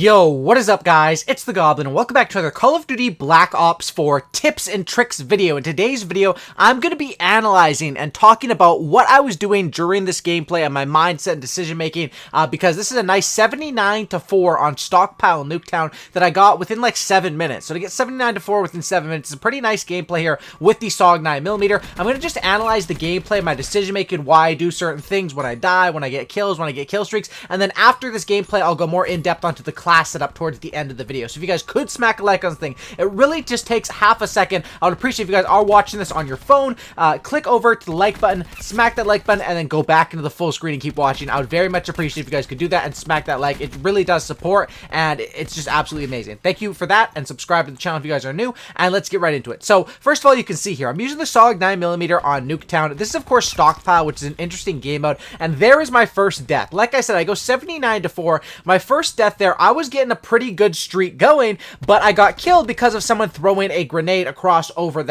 Yo, what is up guys? It's the Goblin and welcome back to another Call of Duty Black Ops 4 tips and tricks video. In today's video, I'm going to be analyzing and talking about what I was doing during this gameplay and my mindset and decision making because this is a nice 79-4 on Stockpile Nuketown that I got within like 7 minutes. So to get 79-4 within 7 minutes is a pretty nice gameplay here with the SOG 9mm. I'm going to just analyze the gameplay, my decision making, why I do certain things, when I die, when I get kills, when I get kill streaks, and then after this gameplay, I'll go more in depth onto the class setup towards the end of the video. So if you guys could smack a like on this thing, it really just takes half a second. I would appreciate if you guys are watching this on your phone, click over to the like button, smack that like button, and then go back into the full screen and keep watching. I would very much appreciate if you guys could do that and smack that like. It really does support, and it's just absolutely amazing. Thank you for that, and subscribe to the channel if you guys are new, and let's get right into it. So first of all, you can see here, I'm using the SOG 9mm on Nuketown. This is of course Stockpile, which is an interesting game mode, and there is my first death. Like I said, I go 79-4. My first death there, I was getting a pretty good streak going, but I got killed because of someone throwing a grenade across over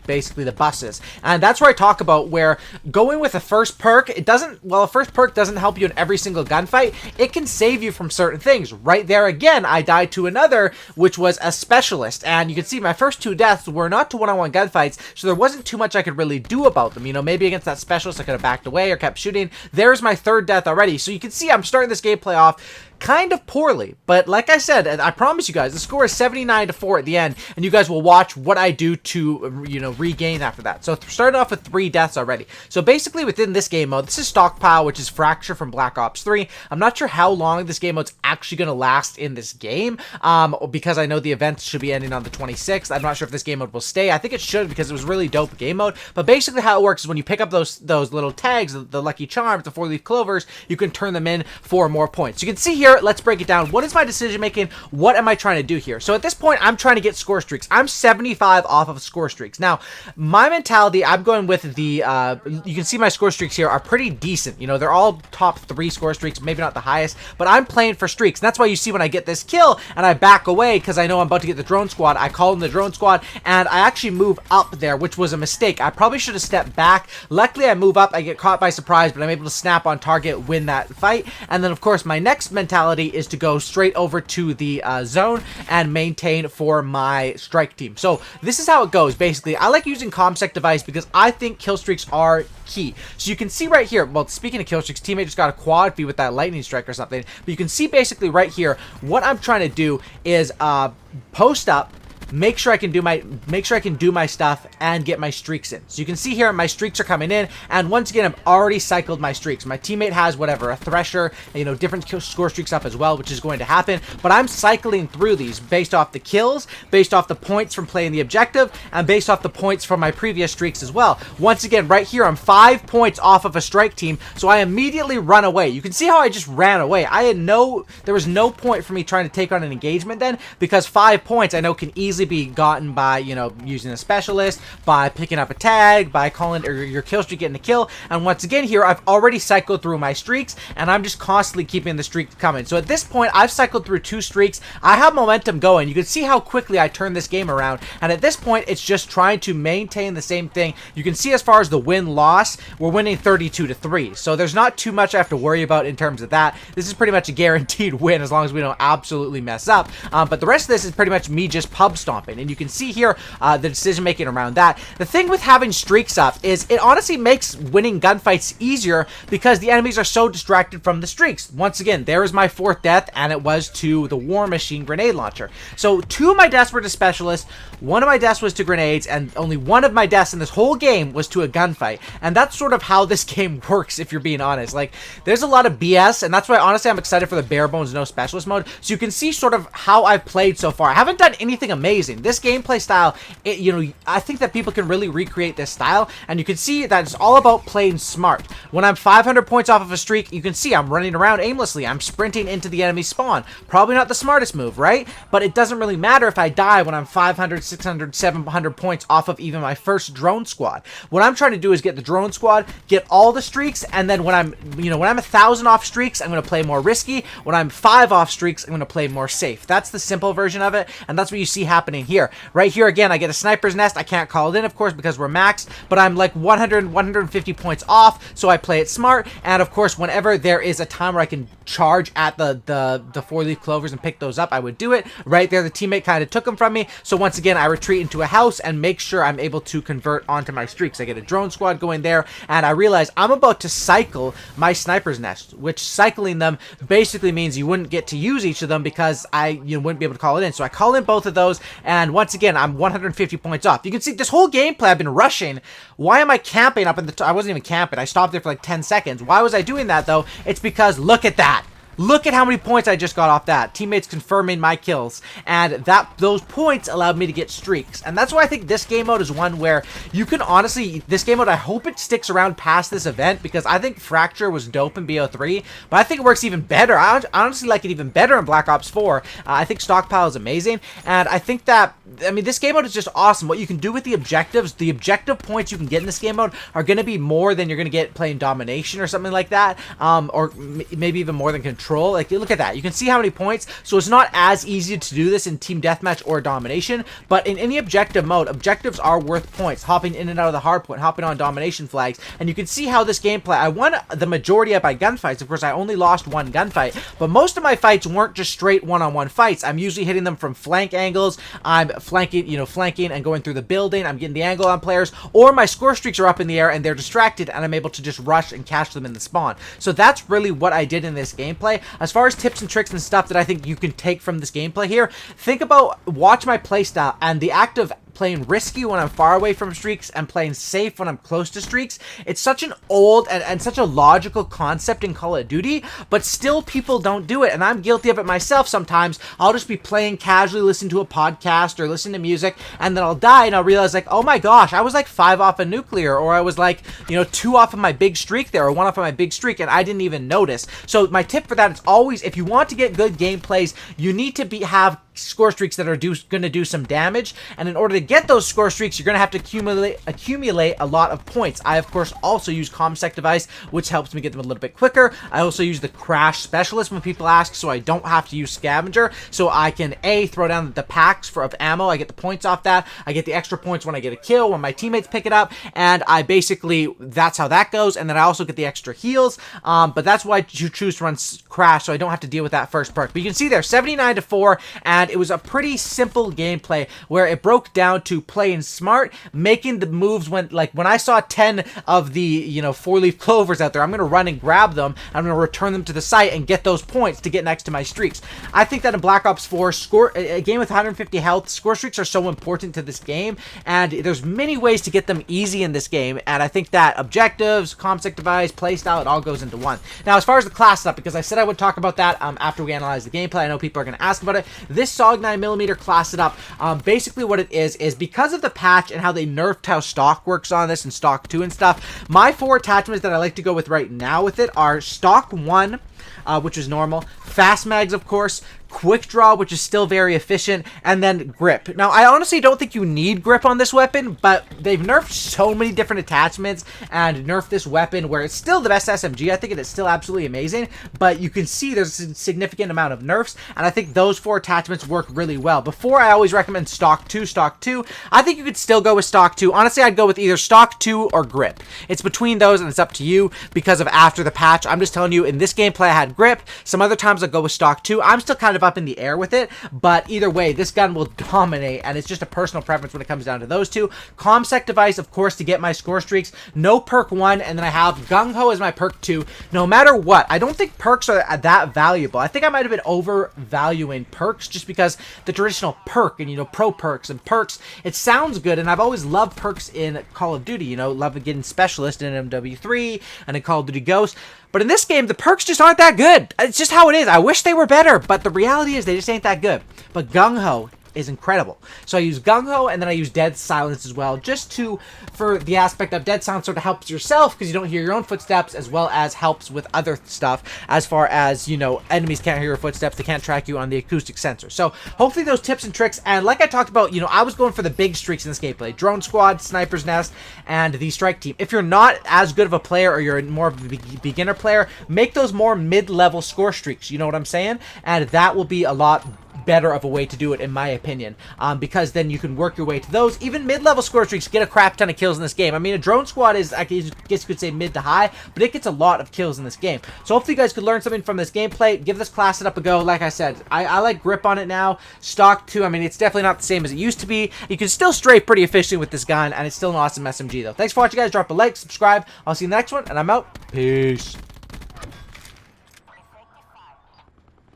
basically the buses. And that's where I talk about where going with a first perk, a first perk doesn't help you in every single gunfight. It can save you from certain things. Right there again, I died to another, which was a specialist. And you can see my first two deaths were not to one-on-one gunfights, so there wasn't too much I could really do about them. You know, maybe against that specialist I could have backed away or kept shooting. There's my third death already. So you can see I'm starting this gameplay off kind of poorly, but like I said, I promise you guys, the score is 79-4 at the end, and you guys will watch what I do to, you know, regain after that. So started off with 3 deaths already. So basically within this game mode, this is Stockpile, which is Fracture from Black Ops 3. I'm not sure how long this game mode's actually going to last in this game, because I know the event should be ending on the 26th. I'm not sure if this game mode will stay. I think it should because it was really dope game mode, but basically how it works is when you pick up those little tags, the Lucky Charms, the 4-leaf clovers, you can turn them in for more points. You can see here, let's break it down. What is my decision making? What am I trying to do here? So at this point, I'm trying to get score streaks. I'm 75 off of score streaks. Now, my mentality, I'm going with the, you can see my score streaks here are pretty decent. You know, they're all top 3 score streaks, maybe not the highest, but I'm playing for streaks. And that's why you see when I get this kill and I back away because I know I'm about to get the drone squad, I call in the drone squad and I actually move up there, which was a mistake. I probably should have stepped back. Luckily, I move up, I get caught by surprise, but I'm able to snap on target, win that fight. And then, of course, my next mentality is to go straight over to the zone and maintain for my strike team. So this is how it goes. Basically, I like using ComSec device because I think kill streaks are key. So you can see right here, well, speaking of kill streaks, teammate just got a quad feed with that lightning strike or something, but you can see basically right here, what I'm trying to do is post up, make sure I can do my stuff and get my streaks in. So you can see here my streaks are coming in, and once again I've already cycled my streaks. My teammate has whatever, a Thresher, you know, different score streaks up as well, which is going to happen, but I'm cycling through these based off the kills, based off the points from playing the objective, and based off the points from my previous streaks as well. Once again, right here I'm 5 points off of a strike team, so I immediately run away. You can see how I just ran away. There was no point for me trying to take on an engagement then, because 5 points I know can easily be gotten by, you know, using a specialist, by picking up a tag, by calling or your kill streak getting a kill. And once again here, I've already cycled through my streaks, and I'm just constantly keeping the streak coming. So at this point, I've cycled through 2 streaks. I have momentum going. You can see how quickly I turn this game around. And at this point, it's just trying to maintain the same thing. You can see as far as the win-loss, we're winning 32-3. So there's not too much I have to worry about in terms of that. This is pretty much a guaranteed win as long as we don't absolutely mess up. But the rest of this is pretty much me just pub stomping. And you can see here the decision making around that. The thing with having streaks up is it honestly makes winning gunfights easier because the enemies are so distracted from the streaks. Once again, there is my 4th death, and it was to the War Machine grenade launcher. So 2 of my deaths were to specialists, 1 of my deaths was to grenades, and only 1 of my deaths in this whole game was to a gunfight. And that's sort of how this game works, if you're being honest. Like, there's a lot of BS, and that's why honestly I'm excited for the bare bones no specialist mode, so you can see sort of how I've played so far. I haven't done anything amazing. This gameplay style, you know, I think that people can really recreate this style, and you can see that it's all about playing smart. When I'm 500 points off of a streak, you can see I'm running around aimlessly. I'm sprinting into the enemy spawn. Probably not the smartest move, right? But it doesn't really matter if I die when I'm 500, 600, 700 points off of even my first drone squad. What I'm trying to do is get the drone squad, get all the streaks, and then when I'm 1,000 off streaks, I'm going to play more risky. When I'm 5 off streaks, I'm going to play more safe. That's the simple version of it, and that's what you see happening happening here. Right here again, I get a sniper's nest. I can't call it in, of course, because we're maxed, but I'm like 150 points off, so I play it smart. And of course, whenever there is a time where I can charge at the 4-leaf clovers and pick those up, I would do it. Right there, the teammate kind of took them from me, so once again, I retreat into a house and make sure I'm able to convert onto my streaks. I get a drone squad going there, and I realize I'm about to cycle my sniper's nest, which cycling them basically means you wouldn't get to use each of them because you wouldn't be able to call it in. So I call in both of those, and once again, I'm 150 points off. You can see this whole gameplay I've been rushing. Why am I camping up in the I wasn't even camping. I stopped there for like 10 seconds. Why was I doing that, though? It's because look at that. Look at how many points I just got off that. Teammates confirming my kills. And those points allowed me to get streaks. And that's why I think this game mode is one where you can honestly, this game mode, I hope it sticks around past this event, because I think Fracture was dope in BO3, but I think it works even better. I honestly like it even better in Black Ops 4. I think Stockpile is amazing. And I think that, I mean, this game mode is just awesome. What you can do with the objectives, the objective points you can get in this game mode are going to be more than you're going to get playing Domination or something like that. Or maybe even more than Control. Like, look at that. You can see how many points. So it's not as easy to do this in Team Deathmatch or Domination, but in any objective mode, objectives are worth points. Hopping in and out of the hard point, hopping on Domination flags, and you can see how this gameplay, I won the majority of my gunfights. Of course, I only lost one gunfight, but most of my fights weren't just straight one-on-one fights. I'm usually hitting them from flank angles. I'm flanking, flanking and going through the building. I'm getting the angle on players, or my score streaks are up in the air and they're distracted, and I'm able to just rush and catch them in the spawn. So that's really what I did in this gameplay. As far as tips and tricks and stuff that I think you can take from this gameplay here, think about, watch my playstyle, and the act of playing risky when I'm far away from streaks and playing safe when I'm close to streaks. It's such an old and such a logical concept in Call of Duty, but still people don't do it, and I'm guilty of it myself sometimes. I'll just be playing casually, listen to a podcast or listen to music, and then I'll die and I'll realize, like, oh my gosh, I was like 5 off a nuclear, or I was like, 2 off of my big streak there, or 1 off of my big streak, and I didn't even notice. So my tip for that is always, if you want to get good gameplays, you need to have score streaks that are going to do some damage, and in order to get those score streaks, you're going to have to accumulate a lot of points. I, of course, also use ComSec device, which helps me get them a little bit quicker. I also use the Crash Specialist when people ask, so I don't have to use Scavenger, so I can throw down the packs of ammo. I get the points off that. I get the extra points when I get a kill, when my teammates pick it up, and I basically, that's how that goes. And then I also get the extra heals, but that's why you choose to run Crash, so I don't have to deal with that first perk. But you can see there, 79-4, and it was a pretty simple gameplay where it broke down to playing smart, making the moves when I saw 10 of the 4-leaf clovers out there, I'm going to run and grab them. I'm going to return them to the site and get those points to get next to my streaks. I think that in Black Ops 4, a game with 150 health, score streaks are so important to this game, and there's many ways to get them easy in this game, and I think that objectives, ComSec device, playstyle, it all goes into one. Now, as far as the class stuff, because I said I would talk about that after we analyze the gameplay, I know people are going to ask about it. This SOG 9mm class setup, basically what it is because of the patch and how they nerfed how stock works on this and stock 2 and stuff, my 4 attachments that I like to go with right now with it are stock 1, which is normal, fast mags, of course, quick draw, which is still very efficient, and then grip. Now, I honestly don't think you need grip on this weapon, but they've nerfed so many different attachments and nerfed this weapon where it's still the best SMG. I think it is still absolutely amazing, but you can see there's a significant amount of nerfs, and I think those 4 attachments work really well. Before, I always recommend stock 2. I think you could still go with stock 2. Honestly, I'd go with either stock 2 or grip. It's between those, and it's up to you because of after the patch. I'm just telling you, in this gameplay, I had grip. Some other times I'll go with stock 2. I'm still kind of up in the air with it, but either way, this gun will dominate, and it's just a personal preference when it comes down to those 2. ComSec device, of course, to get my score streaks. No perk 1, and then I have Gung Ho as my perk 2. No matter what, I don't think perks are that valuable. I think I might have been overvaluing perks just because the traditional perk and, pro perks and perks, it sounds good, and I've always loved perks in Call of Duty, love getting Specialist in MW3 and in Call of Duty Ghost. But in this game, the perks just aren't that good. It's just how it is. I wish they were better, but the reality is they just ain't that good. But Gung Ho is incredible. So I use Gung Ho, and then I use Dead Silence as well, just for the aspect of Dead Silence sort of helps yourself because you don't hear your own footsteps, as well as helps with other stuff as far as, enemies can't hear your footsteps, they can't track you on the acoustic sensor. So hopefully those tips and tricks, and like I talked about, I was going for the big streaks in this gameplay. Drone Squad, Sniper's Nest, and the Strike Team. If you're not as good of a player, or you're more of a beginner player, make those more mid-level score streaks, you know what I'm saying? And that will be a lot better of a way to do it, in my opinion, because then you can work your way to those. Even mid-level score streaks get a crap ton of kills in this game. I mean, a drone squad is, I guess you could say, mid to high, but it gets a lot of kills in this game. So hopefully you guys could learn something from this gameplay. Give this class setup a go. Like I said, I like grip on it now. Stock too. I mean, it's definitely not the same as it used to be. You can still strafe pretty efficiently with this gun, and it's still an awesome SMG though. Thanks for watching, guys. Drop a like, subscribe. I'll see you in the next one, and I'm out. Peace.